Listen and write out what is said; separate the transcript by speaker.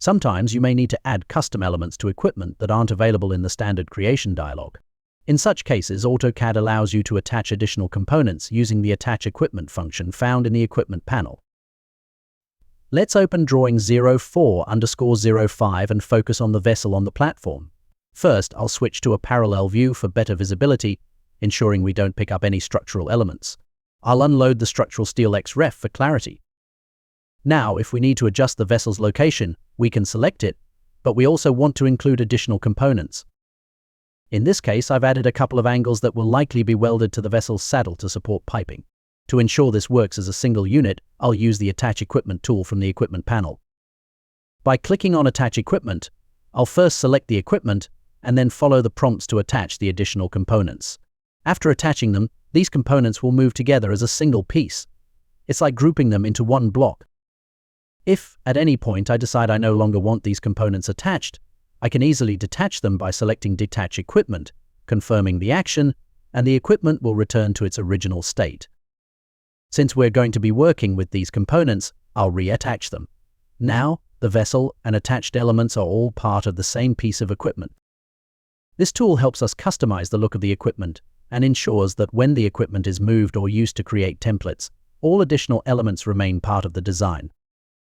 Speaker 1: Sometimes you may need to add custom elements to equipment that aren't available in the standard creation dialog. In such cases, AutoCAD allows you to attach additional components using the Attach Equipment function found in the Equipment panel. Let's open drawing 04_05 and focus on the vessel on the platform. First, I'll switch to a parallel view for better visibility, ensuring we don't pick up any structural elements. I'll unload the structural steel XREF for clarity. Now, if we need to adjust the vessel's location, we can select it, but we also want to include additional components. In this case, I've added a couple of angles that will likely be welded to the vessel's saddle to support piping. To ensure this works as a single unit, I'll use the Attach Equipment tool from the Equipment panel. By clicking on Attach Equipment, I'll first select the equipment and then follow the prompts to attach the additional components. After attaching them, these components will move together as a single piece. It's like grouping them into one block. If, at any point, I decide I no longer want these components attached, I can easily detach them by selecting Detach Equipment, confirming the action, and the equipment will return to its original state. Since we're going to be working with these components, I'll reattach them. Now, the vessel and attached elements are all part of the same piece of equipment. This tool helps us customize the look of the equipment and ensures that when the equipment is moved or used to create templates, all additional elements remain part of the design.